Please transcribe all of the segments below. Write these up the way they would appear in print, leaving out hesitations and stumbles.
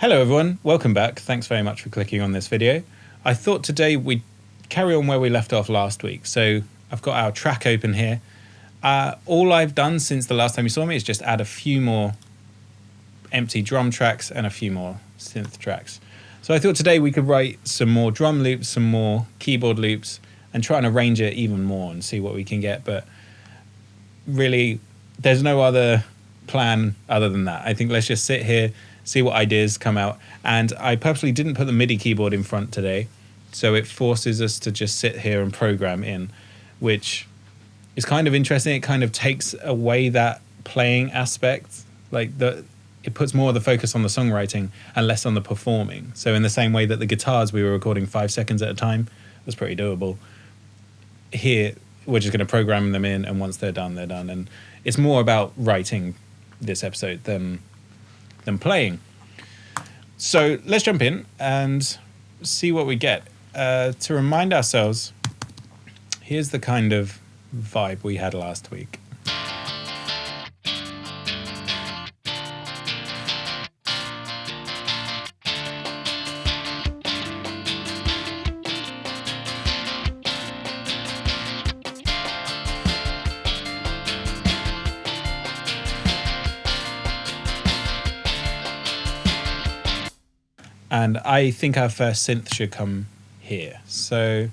Hello everyone, welcome back. Thanks very much for clicking on this video. I thought today we'd carry on where we left off last week. So I've got our track open here. All I've done since the last time you saw me is just add a few more empty drum tracks and a few more synth tracks. So I thought today we could write some more drum loops, some more keyboard loops, and try and arrange it even more and see what we can get. But really, there's no other plan other than that. I think let's just sit here, see what ideas come out. And I purposely didn't put the MIDI keyboard in front today, so it forces us to just sit here and program in, which is kind of interesting. It kind of takes away that playing aspect. It puts more of the focus on the songwriting and less on the performing. So in the same way that the guitars we were recording 5 seconds at a time, was pretty doable. Here, we're just going to program them in, and once they're done, they're done. And it's more about writing this episode than playing. So let's jump in and see what we get. To remind ourselves, here's the kind of vibe we had last week. And I think our first synth should come here. So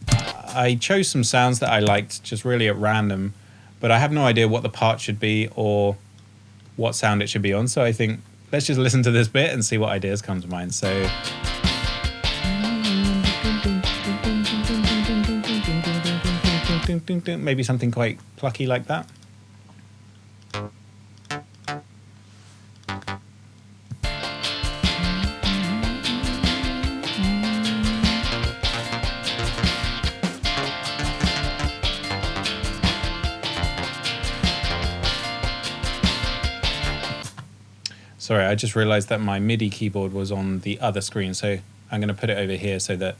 I chose some sounds that I liked just really at random, but I have no idea what the part should be or what sound it should be on. So I think let's just listen to this bit and see what ideas come to mind. So maybe something quite plucky like that. Sorry, I just realized that my MIDI keyboard was on the other screen, so I'm going to put it over here so that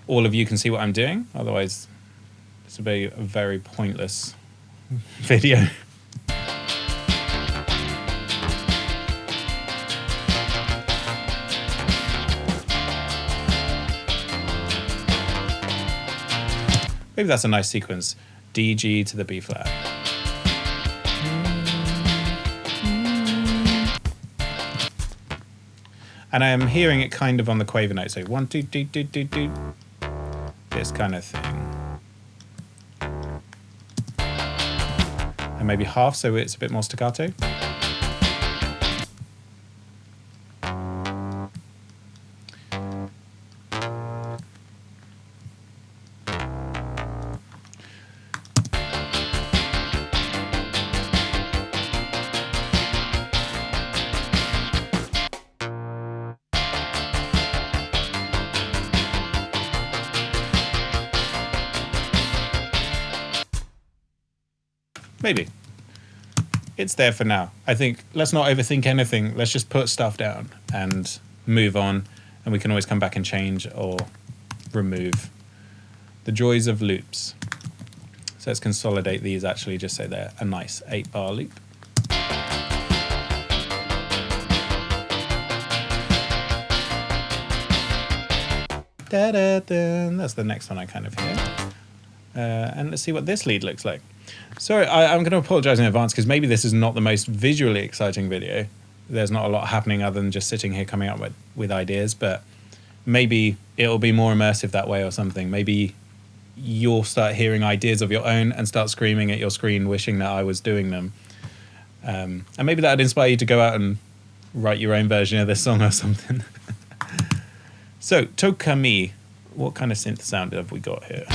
all of you can see what I'm doing. Otherwise, this will be a very pointless video. Maybe that's a nice sequence. D, G to the B flat. And I am hearing it kind of on the quaver note, so 1, 2, do, do, do, do. This kind of thing. And maybe half, so it's a bit more staccato. Maybe. It's there for now. I think let's not overthink anything. Let's just put stuff down and move on, and we can always come back and change or remove. The joys of loops. So let's consolidate these actually just so they're a nice 8-bar loop. Da-da-da. That's the next one I kind of hear. And let's see what this lead looks like. Sorry, I'm going to apologize in advance because maybe this is not the most visually exciting video. There's not a lot happening other than just sitting here coming up with ideas, but maybe it'll be more immersive that way or something. Maybe you'll start hearing ideas of your own and start screaming at your screen wishing that I was doing them. And maybe that would inspire you to go out and write your own version of this song or something. So, Tokami, what kind of synth sound have we got here?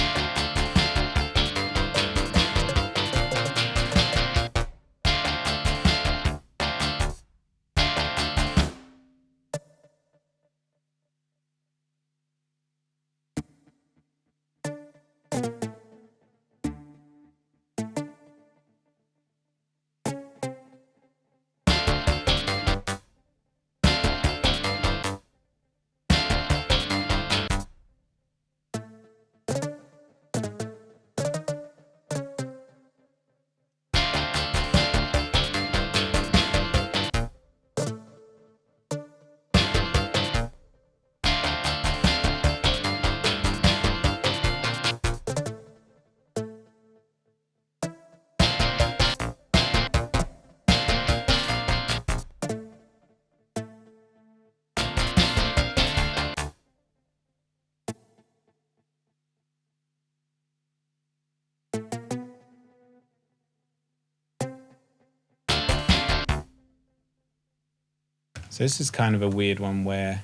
So this is kind of a weird one where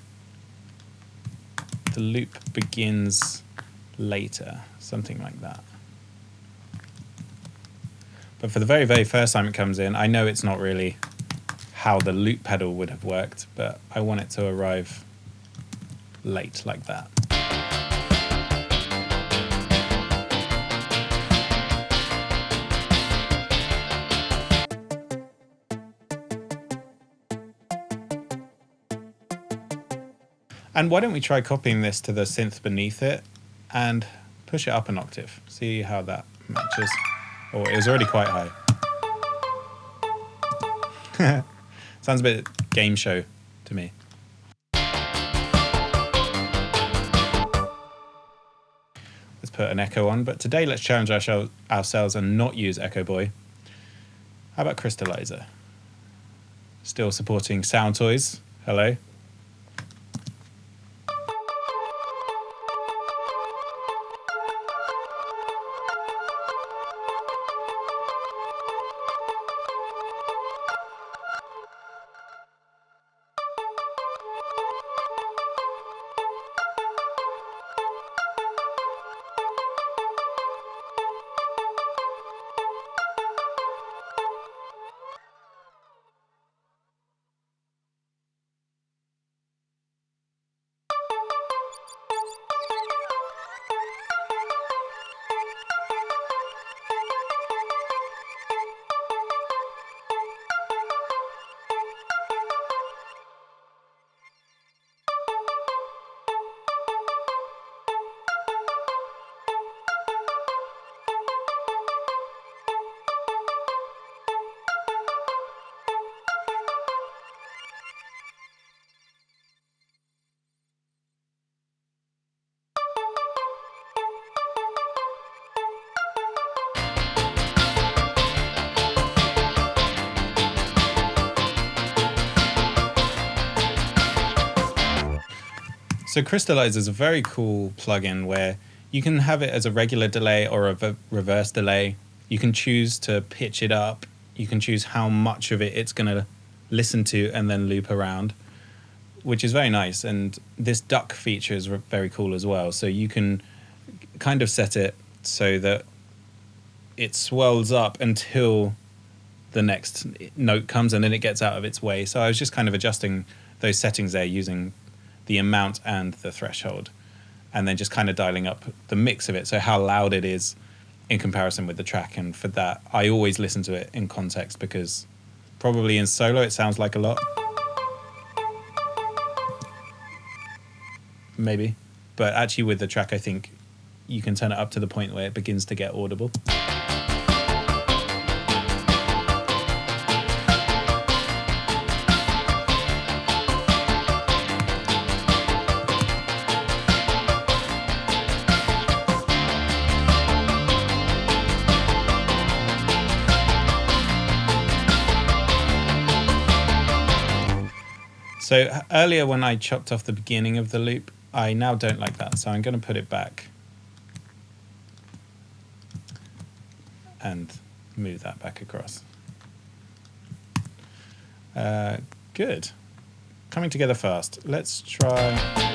the loop begins later, something like that. But for the very, very first time it comes in, I know it's not really how the loop pedal would have worked, but I want it to arrive late like that. And why don't we try copying this to the synth beneath it and push it up an octave, see how that matches. Oh, it was already quite high. Sounds a bit game show to me. Let's put an echo on, but today let's challenge ourselves and not use Echo Boy. How about Crystallizer? Still supporting Sound Toys. Hello. So Crystallizer is a very cool plugin where you can have it as a regular delay or a reverse delay. You can choose to pitch it up. You can choose how much of it it's going to listen to and then loop around, which is very nice. And this duck feature is very cool as well. So you can kind of set it so that it swells up until the next note comes and then it gets out of its way. So I was just kind of adjusting those settings there using the amount and the threshold, and then just kind of dialing up the mix of it, so how loud it is in comparison with the track. And for that, I always listen to it in context, because probably in solo it sounds like a lot, maybe, but actually with the track I think you can turn it up to the point where it begins to get audible. So earlier when I chopped off the beginning of the loop, I now don't like that, so I'm going to put it back and move that back across. Good. Coming together fast. Let's try...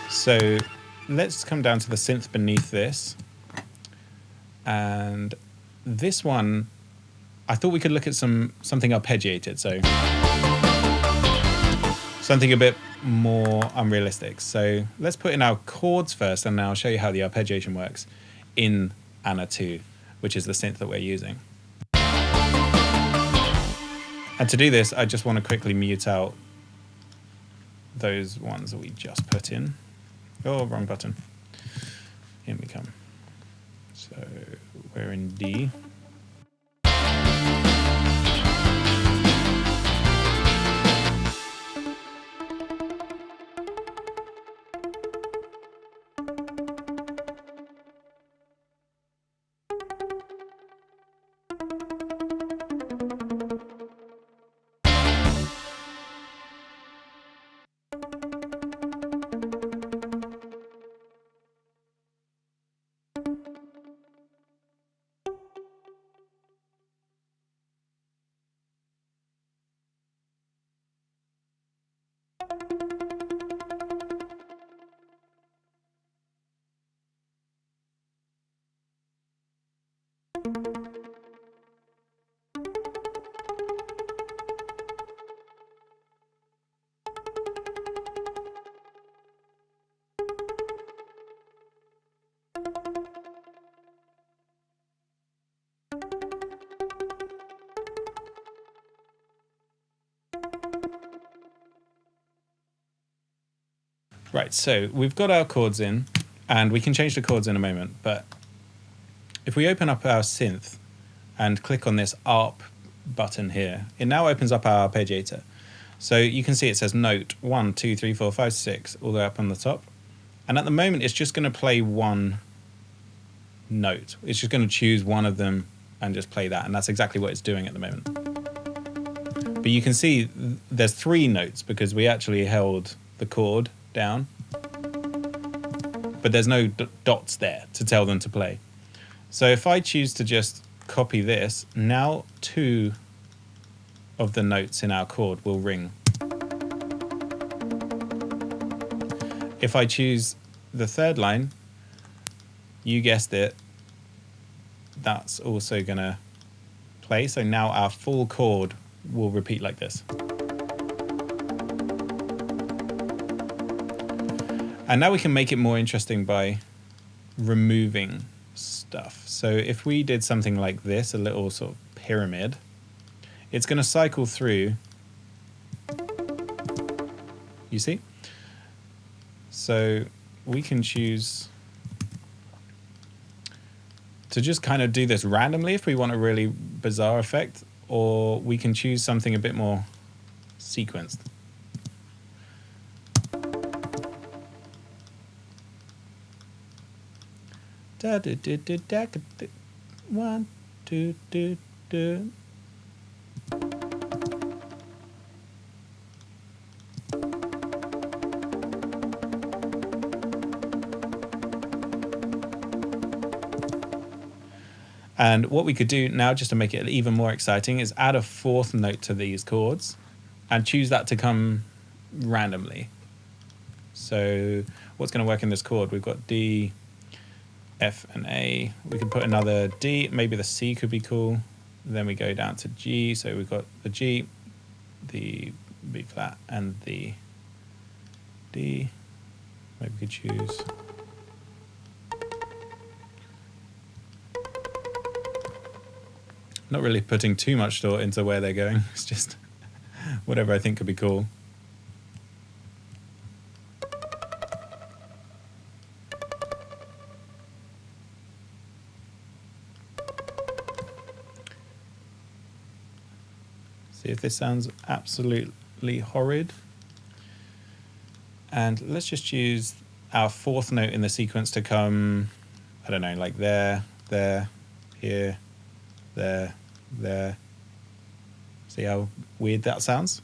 So let's come down to the synth beneath this. And this one, I thought we could look at something arpeggiated, so something a bit more unrealistic. So let's put in our chords first, and then I'll show you how the arpeggiation works in Anna 2, which is the synth that we're using. And to do this, I just want to quickly mute out those ones that we just put in. Oh, wrong button. Here we come. So we're in D. Right, so we've got our chords in, and we can change the chords in a moment, but if we open up our synth and click on this ARP button here, it now opens up our arpeggiator. So you can see it says note 1, 2, 3, 4, 5, 6 all the way up on the top. And at the moment, it's just going to play one note. It's just going to choose one of them and just play that. And that's exactly what it's doing at the moment. But you can see there's 3 notes because we actually held the chord down. But there's no dots there to tell them to play. So if I choose to just copy this, now 2 of the notes in our chord will ring. If I choose the 3rd line, you guessed it, that's also going to play. So now our full chord will repeat like this. And now we can make it more interesting by removing stuff. So if we did something like this, a little sort of pyramid, it's going to cycle through, you see? So we can choose to just kind of do this randomly if we want a really bizarre effect, or we can choose something a bit more sequenced. Da da da da da da. 1, 2, 2, 2. And what we could do now, just to make it even more exciting, is add a 4th note to these chords and choose that to come randomly. So what's going to work in this chord? We've got D, F, and A. We can put another D. Maybe the C could be cool. Then we go down to G. So we've got the G, the B flat, and the D. Maybe we could choose... Not really putting too much thought into where they're going. It's just whatever I think could be cool. See if this sounds absolutely horrid. And let's just use our 4th note in the sequence to come, I don't know, like there, there, here, there, there. See how weird that sounds?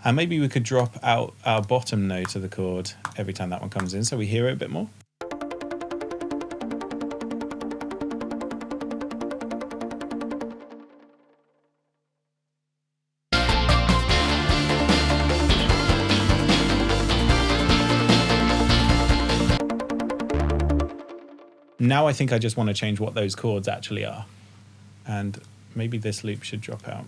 And maybe we could drop out our bottom note of the chord every time that one comes in so we hear it a bit more. Now I think I just want to change what those chords actually are. And maybe this loop should drop out.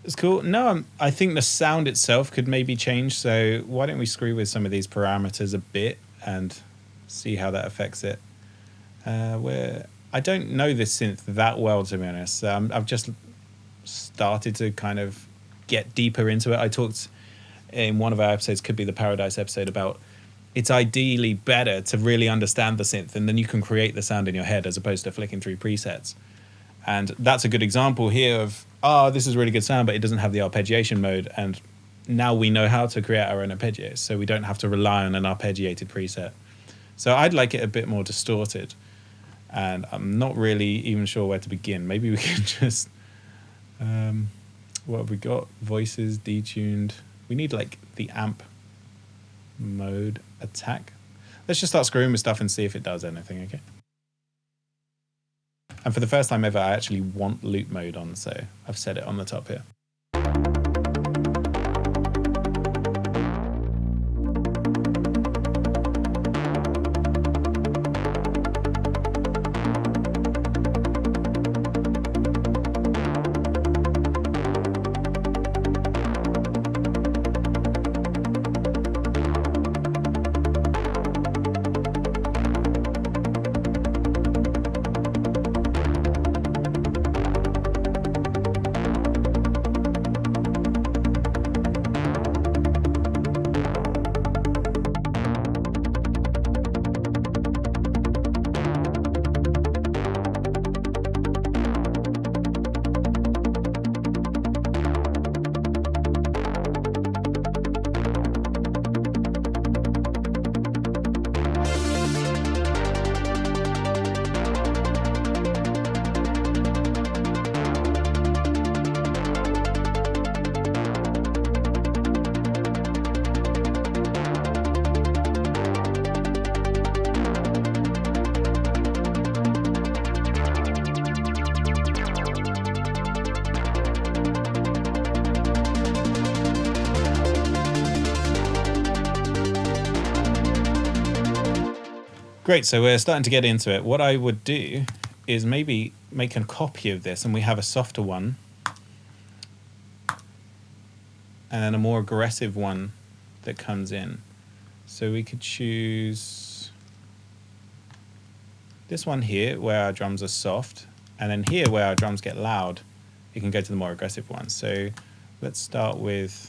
It's cool. No, I think the sound itself could maybe change. So why don't we screw with some of these parameters a bit and see how that affects it. Where I don't know this synth that well, to be honest. I've just started to kind of get deeper into it. I talked in one of our episodes, could be the Paradise episode, about it's ideally better to really understand the synth, and then you can create the sound in your head as opposed to flicking through presets. And that's a good example here of, this is a really good sound, but it doesn't have the arpeggiation mode. And now we know how to create our own arpeggios, so we don't have to rely on an arpeggiated preset. So I'd like it a bit more distorted. and I'm not really even sure where to begin. Maybe we can just, what have we got? Voices, detuned. We need like the amp mode attack. Let's just start screwing with stuff and see if it does anything, okay? And for the first time ever, I actually want loop mode on, so I've set it on the top here. Great, so we're starting to get into it. What I would do is maybe make a copy of this, and we have a softer one and then a more aggressive one that comes in. So we could choose this one here where our drums are soft, and then here where our drums get loud, you can go to the more aggressive one. So let's start with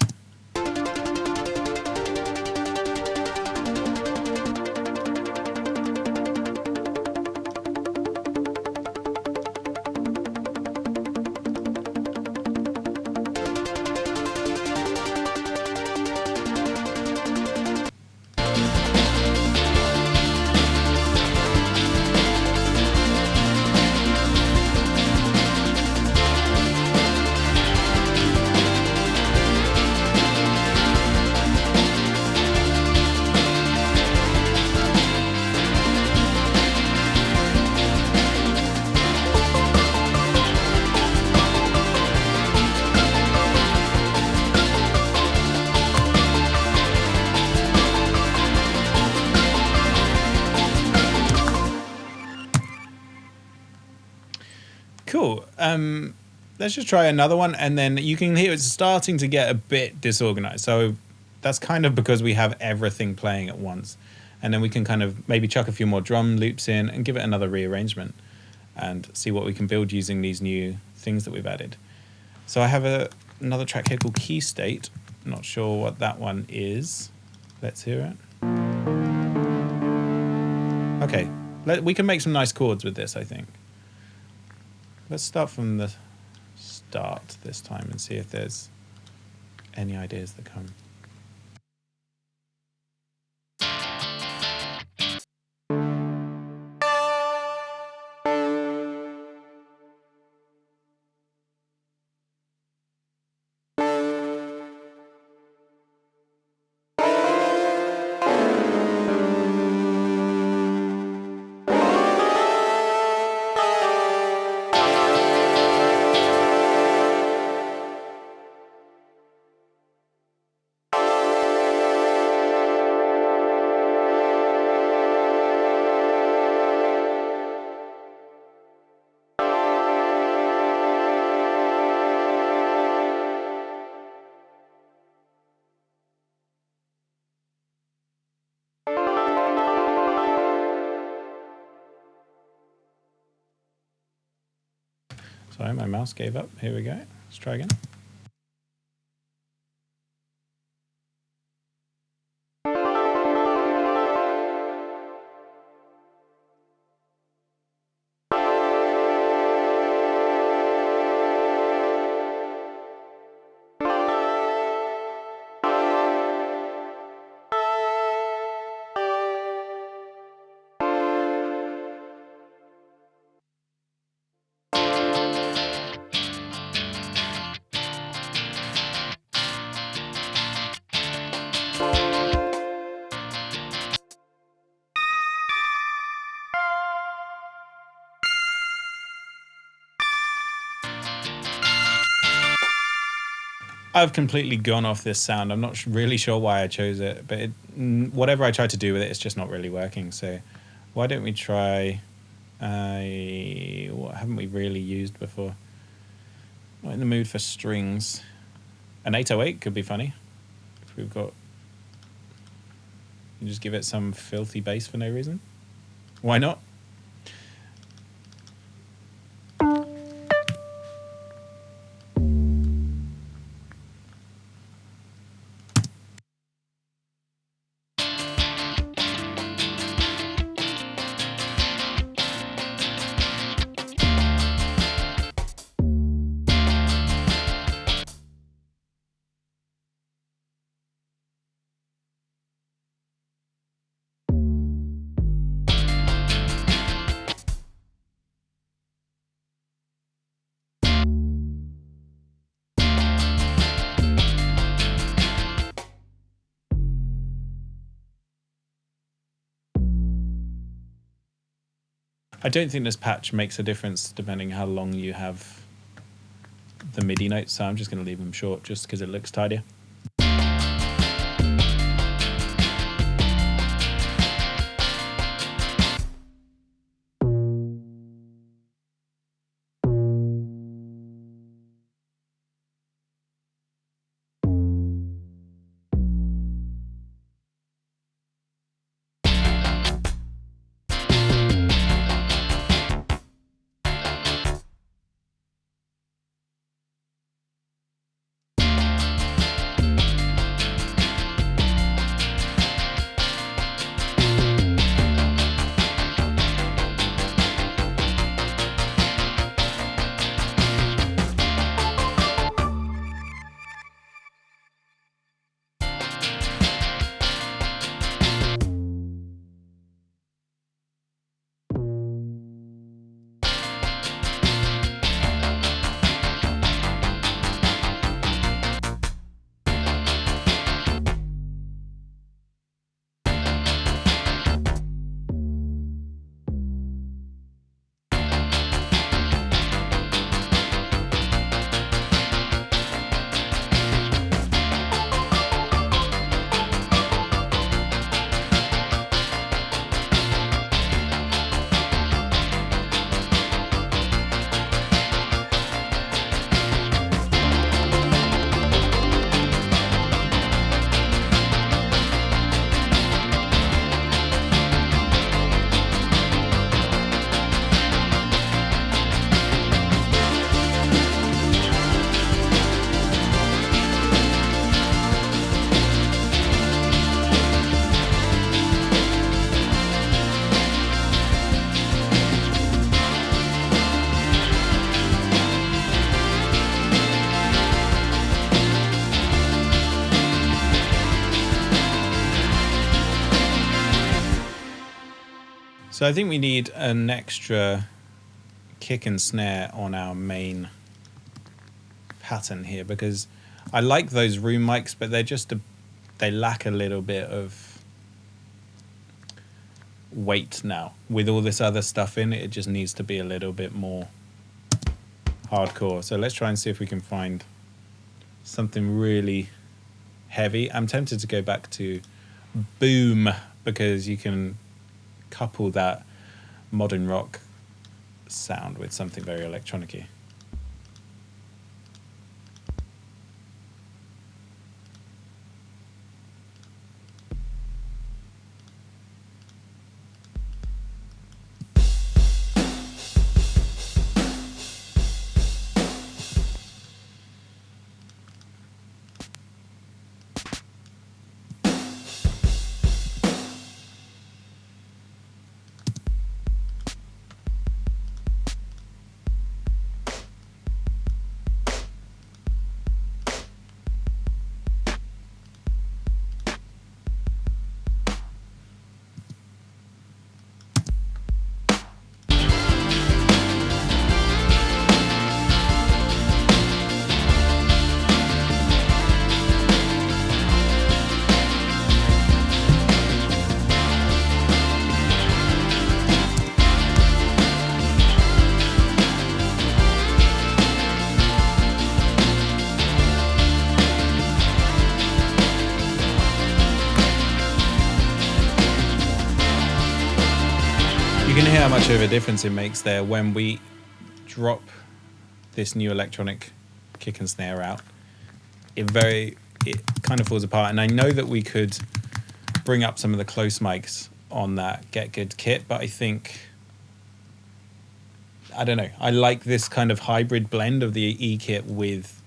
cool. Let's just try another one, and then you can hear it's starting to get a bit disorganized. So that's kind of because we have everything playing at once. And then we can kind of maybe chuck a few more drum loops in and give it another rearrangement and see what we can build using these new things that we've added. So I have another track here called Key State. Not sure what that one is. Let's hear it. Okay, we can make some nice chords with this, I think. Let's start from the start this time and see if there's any ideas that come. Sorry, my mouse gave up. Here we go. Let's try again. I've completely gone off this sound. I'm not really sure why I chose it, but whatever I try to do with it, it's just not really working. So why don't we try... what haven't we really used before? Not in the mood for strings. An 808 could be funny. If we've got... You just give it some filthy bass for no reason. Why not? I don't think this patch makes a difference depending how long you have the MIDI notes, so I'm just going to leave them short just because it looks tidier. So I think we need an extra kick and snare on our main pattern here, because I like those room mics, but they're just they lack a little bit of weight now. With all this other stuff in it, it just needs to be a little bit more hardcore. So let's try and see if we can find something really heavy. I'm tempted to go back to Boom, because you can couple that modern rock sound with something very electronic-y. how much of a difference it makes there when we drop this new electronic kick and snare out. It kind of falls apart. And I know that we could bring up some of the close mics on that Get Good kit, but I think, I don't know, I like this kind of hybrid blend of the E kit with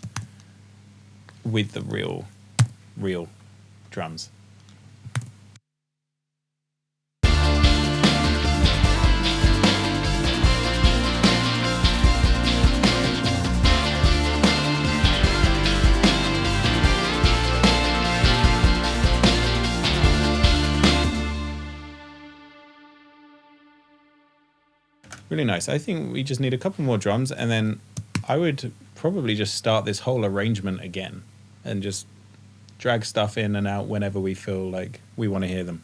the real drums. Really nice. I think we just need a couple more drums, and then I would probably just start this whole arrangement again and just drag stuff in and out whenever we feel like we want to hear them.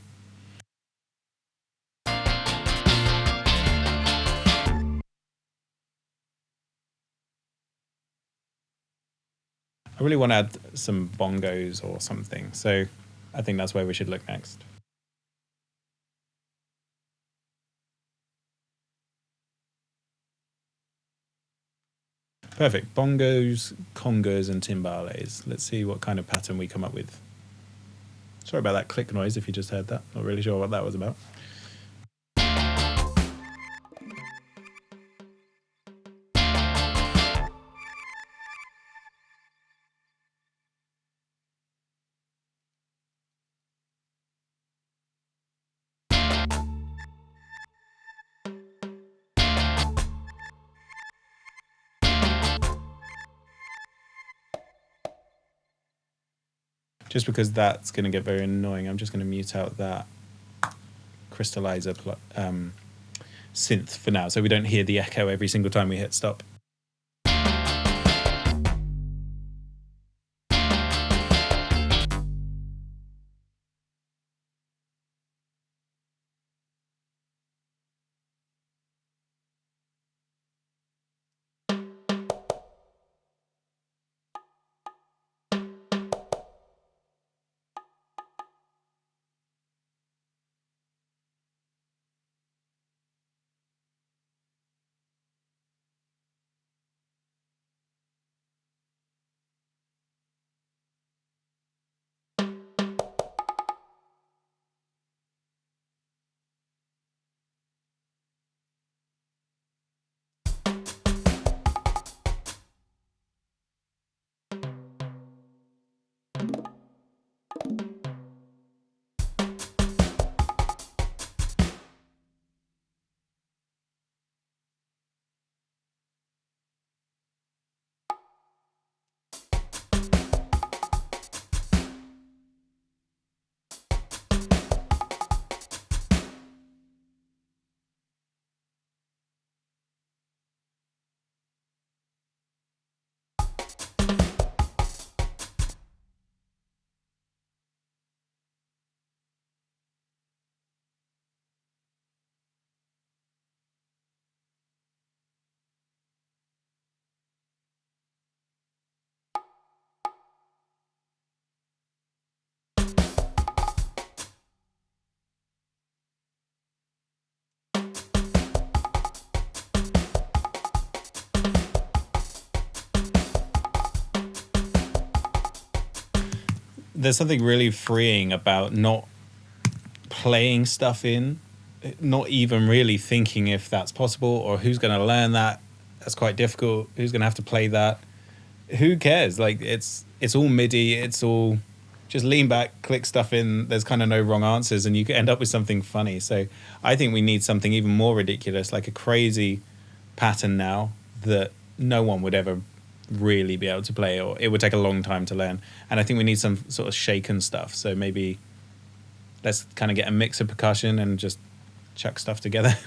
I really want to add some bongos or something, so I think that's where we should look next. Perfect. Bongos, congas, and timbales. Let's see what kind of pattern we come up with. Sorry about that click noise if you just heard that. Not really sure what that was about. Just because that's going to get very annoying, I'm just going to mute out that crystallizer synth for now, so we don't hear the echo every single time we hit stop. There's something really freeing about not playing stuff in, not even really thinking if that's possible or who's going to learn that. That's quite difficult. Who's going to have to play that? Who cares? Like, it's all MIDI. It's all just lean back, click stuff in. There's kind of no wrong answers, and you can end up with something funny. So I think we need something even more ridiculous, like a crazy pattern now that no one would ever really be able to play, or it would take a long time to learn. And I think we need some sort of shaken stuff. So maybe let's kind of get a mix of percussion and just chuck stuff together.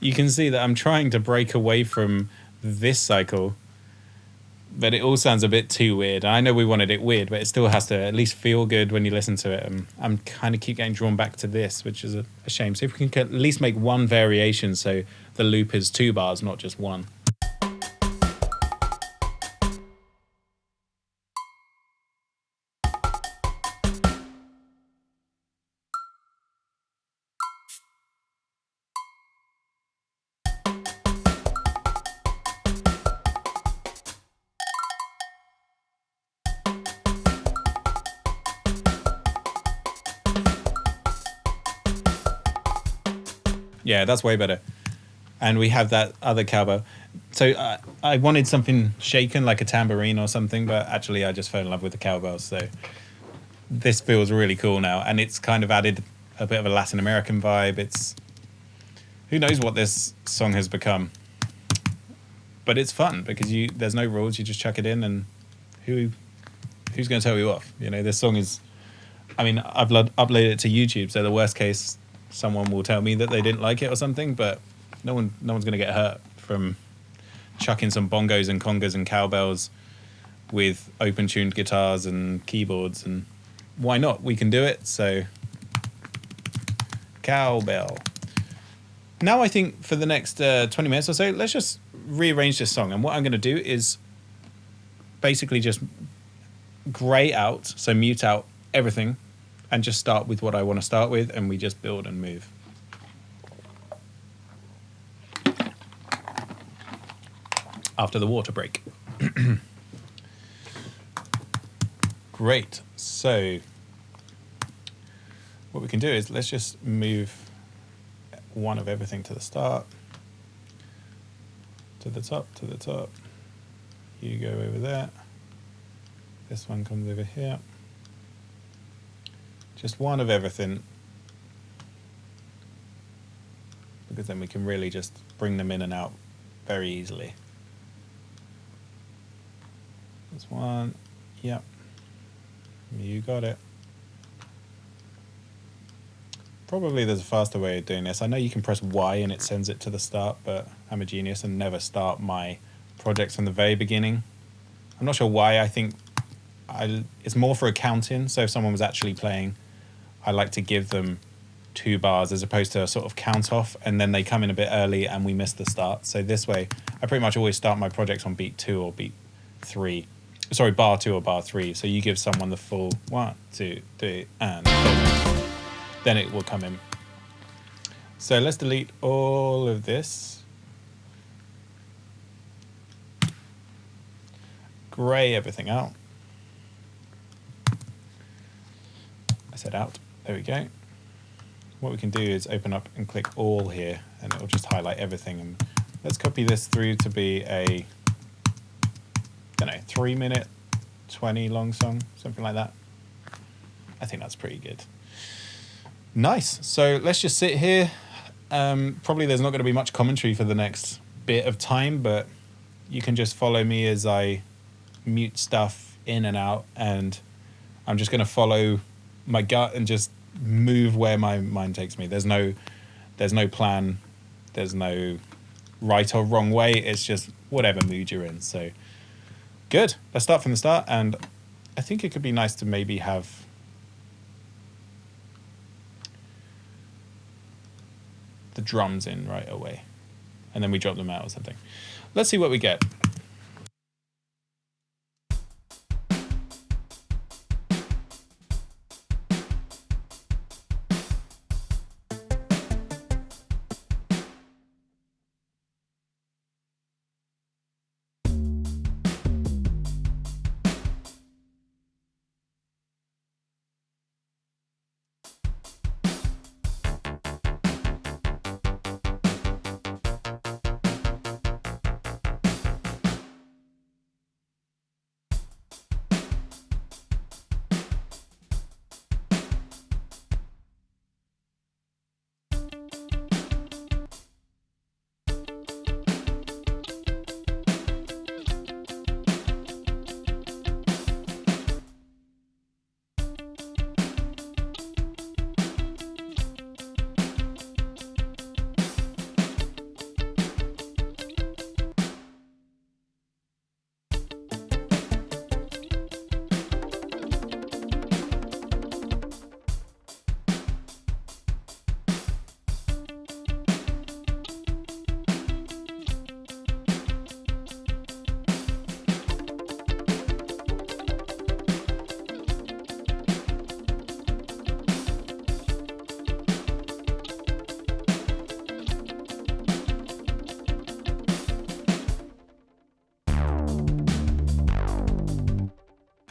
you can see that I'm trying to break away from this cycle, but it all sounds a bit too weird. I know we wanted it weird, but it still has to at least feel good when you listen to it. And I'm kind of keep getting drawn back to this, which is a shame. So if we can at least make one variation so the loop is 2 bars, not just one. Yeah, that's way better. And we have that other cowbell. So I wanted something shaken, like a tambourine or something, but actually I just fell in love with the cowbell. So this feels really cool now. And it's kind of added a bit of a Latin American vibe. It's, who knows what this song has become. But it's fun because there's no rules. You just chuck it in, and who's going to tell you off? You know, this song is, I mean, I've uploaded it to YouTube, so the worst case, someone will tell me that they didn't like it or something, but no one's going to get hurt from chucking some bongos and congas and cowbells with open-tuned guitars and keyboards, and why not? We can do it, so cowbell. Now I think for the next 20 minutes or so, let's just rearrange this song, and what I'm going to do is basically just grey out, so mute out everything, and just start with what I want to start with, and we just build and move. After the water break. Great. So what we can do is let's just move one of everything to the start, to the top, to the top. You go over there. This one comes over here. Just one of everything, because then we can really just bring them in and out very easily. This one, yep, you got it. Probably there's a faster way of doing this. I know you can press Y and it sends it to the start, but I'm a genius and never start my projects from the very beginning. I'm not sure why. I think it's more for accounting. So if someone was actually playing, I like to give them 2 bars as opposed to a sort of count off, and then they come in a bit early and we miss the start. So this way, I pretty much always start my projects on beat 2 or beat 3. Sorry, bar 2 or bar 3. So you give someone the full 1, 2, 3, and then it will come in. So let's delete all of this. Grey everything out. I said out. There we go. What we can do is open up and click all here, and it will just highlight everything. And let's copy this through to be a, I don't know, 3-minute, 20 long song, something like that. I think that's pretty good. Nice. So let's just sit here. Probably there's not going to be much commentary for the next bit of time, but you can just follow me as I mute stuff in and out, and I'm just going to follow my gut and just move where my mind takes me. There's no plan. There's no right or wrong way. It's just whatever mood you're in. So good. Let's start from the start. And I think it could be nice to maybe have the drums in right away, and then we drop them out or something. Let's see what we get.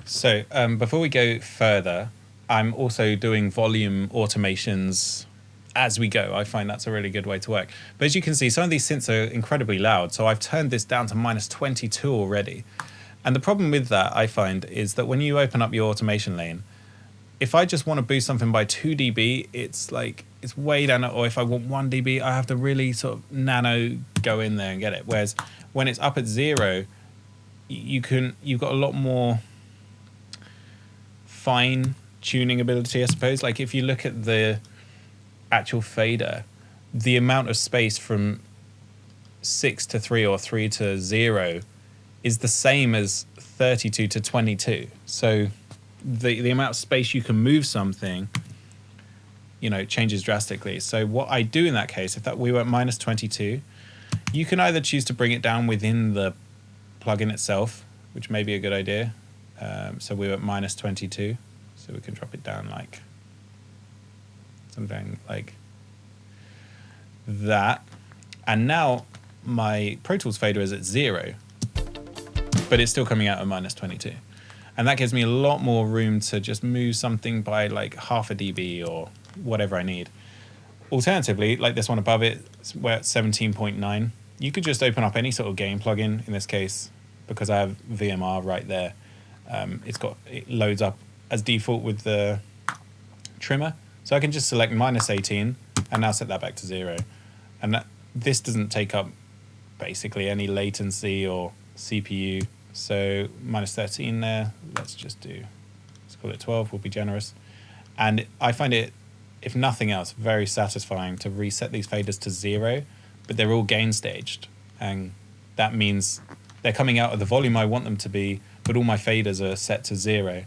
So before we go further, I'm also doing volume automations as we go. I find that's a really good way to work. But as you can see, some of these synths are incredibly loud. So I've turned this down to -22 already. And the problem with that, I find, is that when you open up your automation lane, if I just want to boost something by 2 dB, it's like, it's way down. Or if I want 1 dB, I have to really sort of nano go in there and get it. Whereas when it's up at 0, you've got a lot more fine tuning ability, I suppose. Like if you look at the actual fader, the amount of space from 6 to 3 or 3 to 0 is the same as 32 to 22. So the amount of space you can move something, you know, changes drastically. So what I do in that case, if that we were at -22, you can either choose to bring it down within the plugin itself, which may be a good idea. So we were at -22, so we can drop it down like something like that. And now my Pro Tools fader is at 0, but it's still coming out at -22. And that gives me a lot more room to just move something by like half a dB or whatever I need. Alternatively, like this one above it, we're at 17.9. You could just open up any sort of gain plugin. In this case, because I have VMR right there, it loads up as default with the trimmer. So I can just select -18 and now set that back to 0. And this doesn't take up basically any latency or CPU. So -13 there. Let's call it 12, we'll be generous. And I find it, if nothing else, very satisfying to reset these faders to 0, but they're all gain staged. And that means they're coming out at the volume I want them to be, but all my faders are set to 0.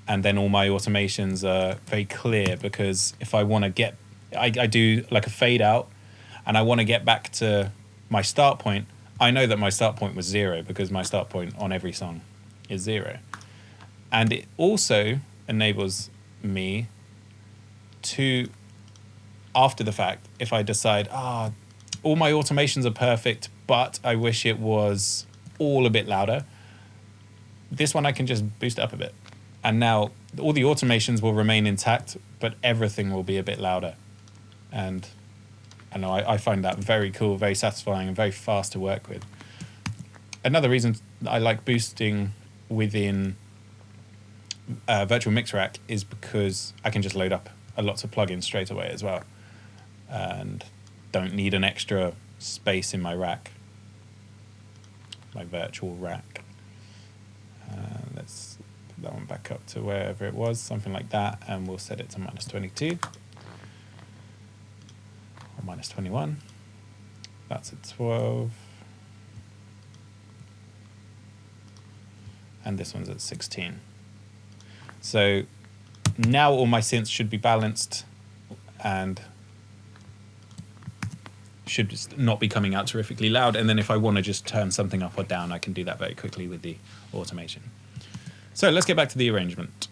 And then all my automations are very clear, because if I want to get, I do like a fade out and I want to get back to my start point, I know that my start point was 0 because my start point on every song is 0. And it also enables me to, after the fact, if I decide, all my automations are perfect, but I wish it was all a bit louder, this one I can just boost it up a bit. And now all the automations will remain intact, but everything will be a bit louder. And I know I find that very cool, very satisfying, and very fast to work with. Another reason I like boosting within Virtual Mix Rack is because I can just load up lots of plugins straight away as well, and don't need an extra space in my rack, my virtual rack. Let's put that one back up to wherever it was, something like that, and we'll set it to -22 or -21. That's at 12, and this one's at 16. So now all my synths should be balanced and should just not be coming out terrifically loud. And then if I want to just turn something up or down, I can do that very quickly with the automation. So let's get back to the arrangement.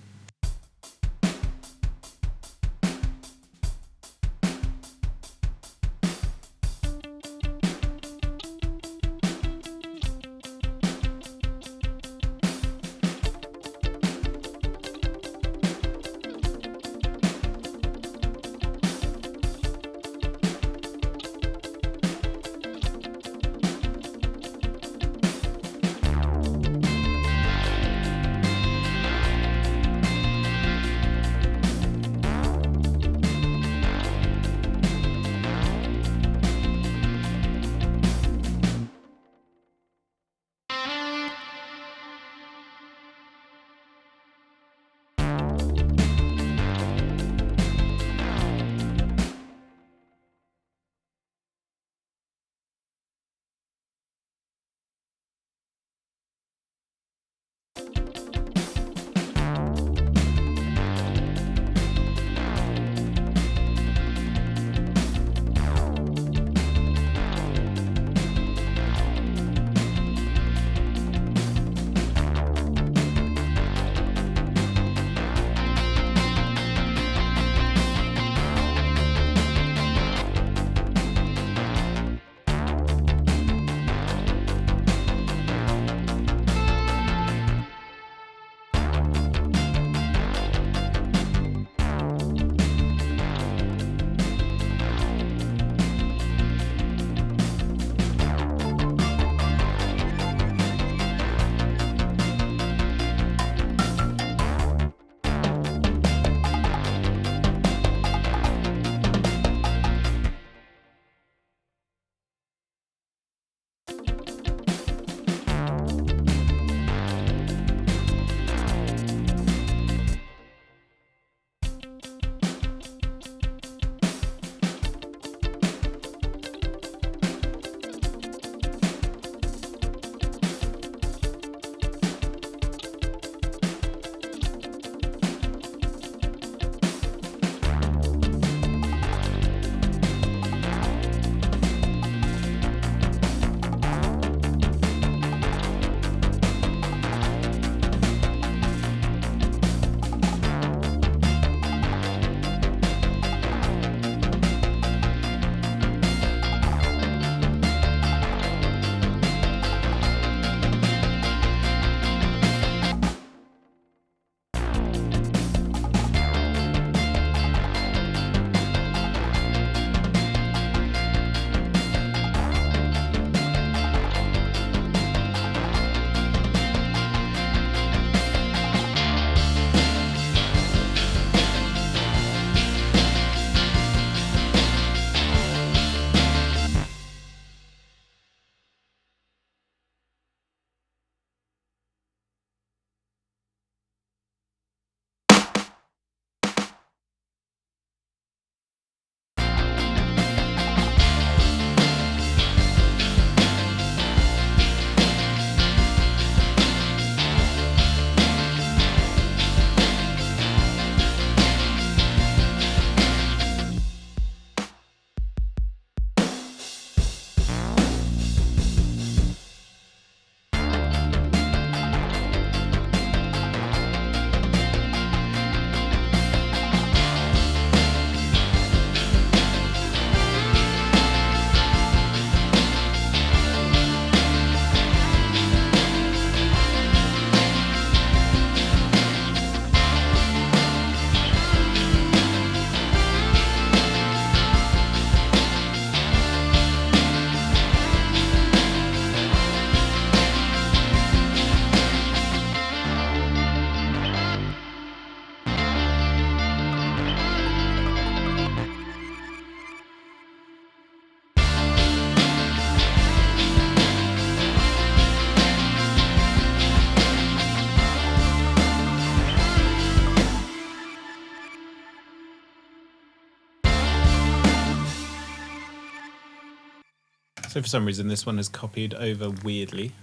So for some reason this one has copied over weirdly.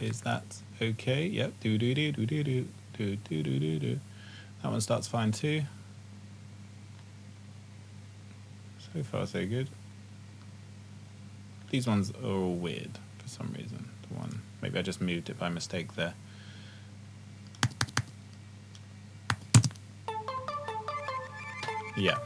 Is that okay? Yep. Do do do do do do do do do do do. That one starts fine too. So far so good. These ones are all weird for some reason. The one, maybe I just moved it by mistake there. Yeah.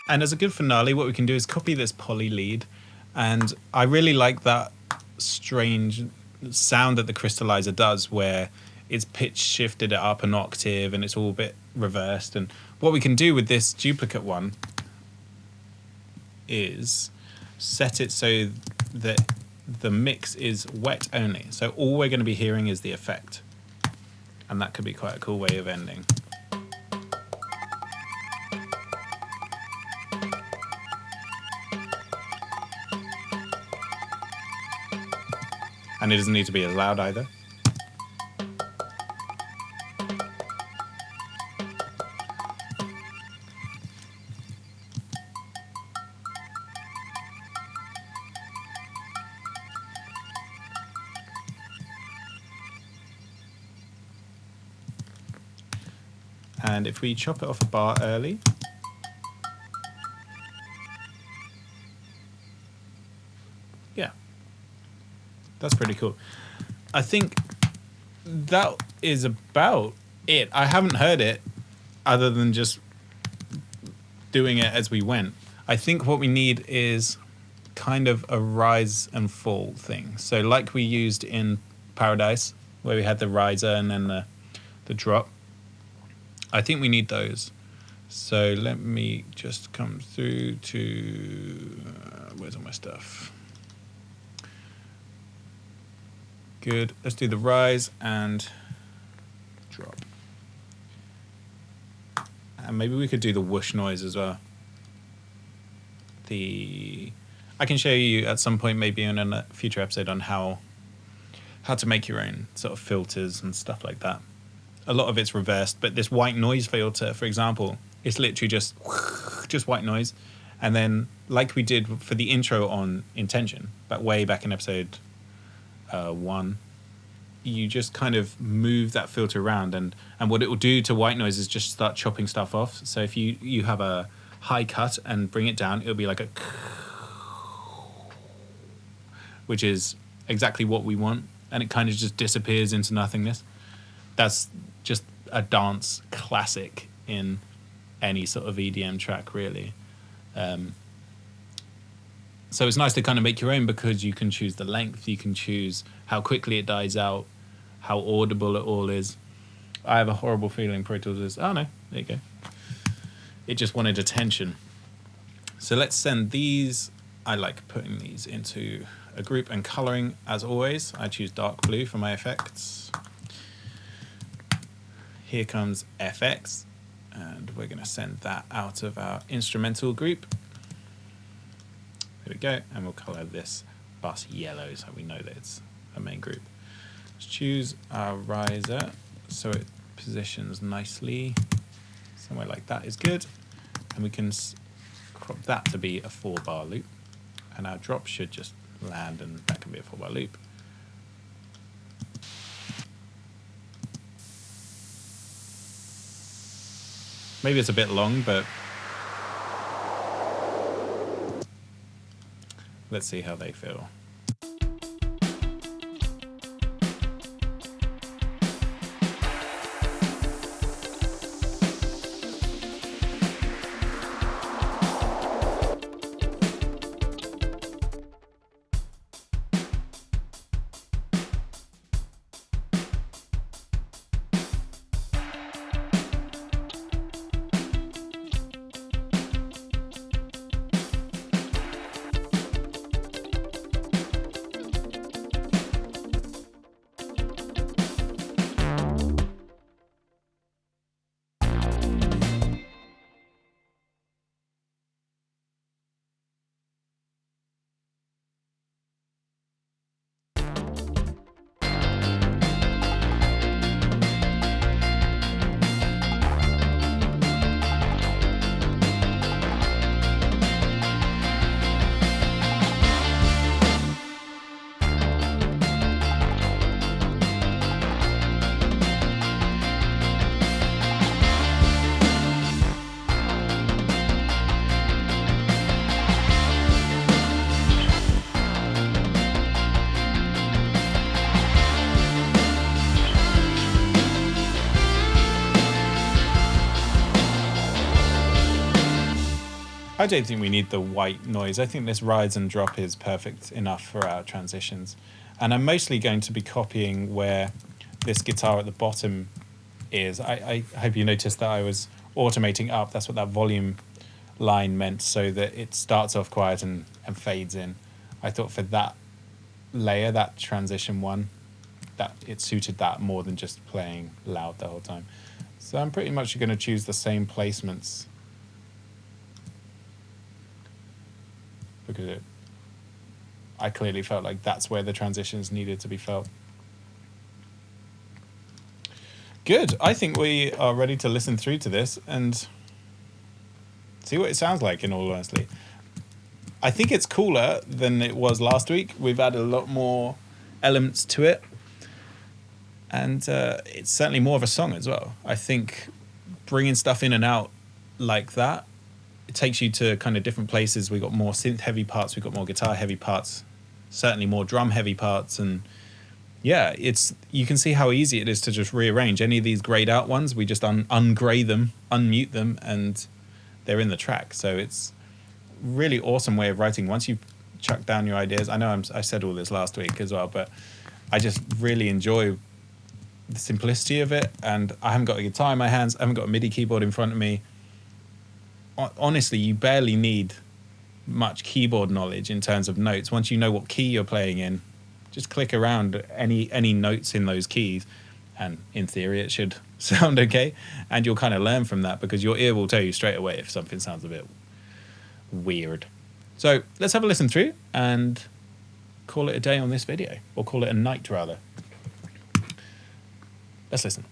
And as a good finale, what we can do is copy this poly lead. And I really like that strange sound that the crystallizer does, where it's pitch shifted it up an octave and it's all a bit reversed. And what we can do with this duplicate one is set it so that the mix is wet only. So all we're going to be hearing is the effect. And that could be quite a cool way of ending. And it doesn't need to be as loud either. And if we chop it off a bar early, yeah, that's pretty cool. I think that is about it. I haven't heard it other than just doing it as we went. I think what we need is kind of a rise and fall thing. So like we used in Paradise, where we had the riser and then the drop. I think we need those. So let me just come through to... where's all my stuff? Good. Let's do the rise and drop. And maybe we could do the whoosh noise as well. I can show you at some point, maybe in a future episode, on how to make your own sort of filters and stuff like that. A lot of it's reversed, but this white noise filter, for example, it's literally just white noise. And then, like we did for the intro on Intention, but way back in episode 1, you just kind of move that filter around, and what it will do to white noise is just start chopping stuff off. So if you have a high cut and bring it down, it'll be like a, which is exactly what we want, and it kind of just disappears into nothingness. That's just a dance classic in any sort of EDM track, really. So it's nice to kind of make your own, because you can choose the length, you can choose how quickly it dies out, how audible it all is. I have a horrible feeling Pro Tools is... Oh, no, there you go. It just wanted attention. So let's send these... I like putting these into a group, and coloring, as always, I choose dark blue for my effects. Here comes FX, and we're going to send that out of our instrumental group. There we go, and we'll color this bus yellow so we know that it's a main group. Let's choose our riser so it positions nicely. Somewhere like that is good. And we can crop that to be a 4-bar loop. And our drop should just land, and that can be a 4-bar loop. Maybe it's a bit long, but let's see how they feel. don't think we need the white noise. I think this rise and drop is perfect enough for our transitions. And I'm mostly going to be copying where this guitar at the bottom is. I hope you noticed that I was automating up. That's what that volume line meant, so that it starts off quiet and fades in. I thought for that layer, that transition one, that it suited that more than just playing loud the whole time. So I'm pretty much going to choose the same placements because I clearly felt like that's where the transitions needed to be felt. Good. I think we are ready to listen through to this and see what it sounds like, in all honesty. I think it's cooler than it was last week. We've added a lot more elements to it. And it's certainly more of a song as well. I think bringing stuff in and out like that, it takes you to kind of different places. We've got more synth-heavy parts. We've got more guitar-heavy parts. Certainly more drum-heavy parts. And yeah, you can see how easy it is to just rearrange. Any of these grayed out ones, we just ungray them, unmute them, and they're in the track. So it's a really awesome way of writing. Once you've chucked down your ideas, I know I said all this last week as well, but I just really enjoy the simplicity of it. And I haven't got a guitar in my hands. I haven't got a MIDI keyboard in front of me. Honestly, you barely need much keyboard knowledge in terms of notes. Once you know what key you're playing in, just click around any notes in those keys, and in theory it should sound okay, and you'll kind of learn from that, because your ear will tell you straight away if something sounds a bit weird. So let's have a listen through and call it a day on this video, or call it a night rather. Let's listen.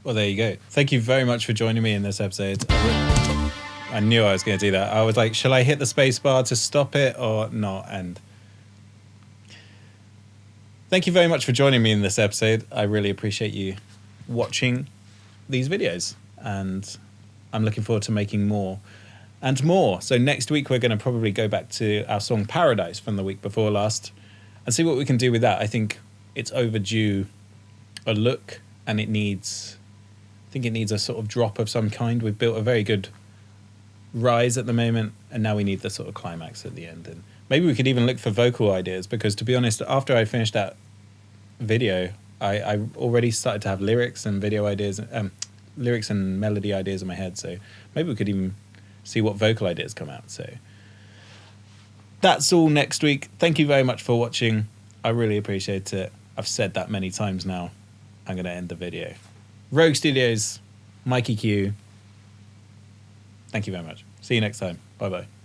Well, there you go. Thank you very much for joining me in this episode. I knew I was going to do that. I was like, shall I hit the space bar to stop it or not? And thank you very much for joining me in this episode. I really appreciate you watching these videos, and I'm looking forward to making more and more. So next week, we're going to probably go back to our song Paradise from the week before last and see what we can do with that. I think it's overdue a look, and it needs a sort of drop of some kind. We've built a very good rise at the moment, and now we need the sort of climax at the end. And maybe we could even look for vocal ideas, because to be honest, after I finished that video, I already started to have lyrics and video ideas, lyrics and melody ideas in my head. So maybe we could even see what vocal ideas come out. So that's all next week. Thank you very much for watching. I really appreciate it. I've said that many times now. I'm going to end the video. Rogue Studios, MyKey. Thank you very much. See you next time. Bye-bye.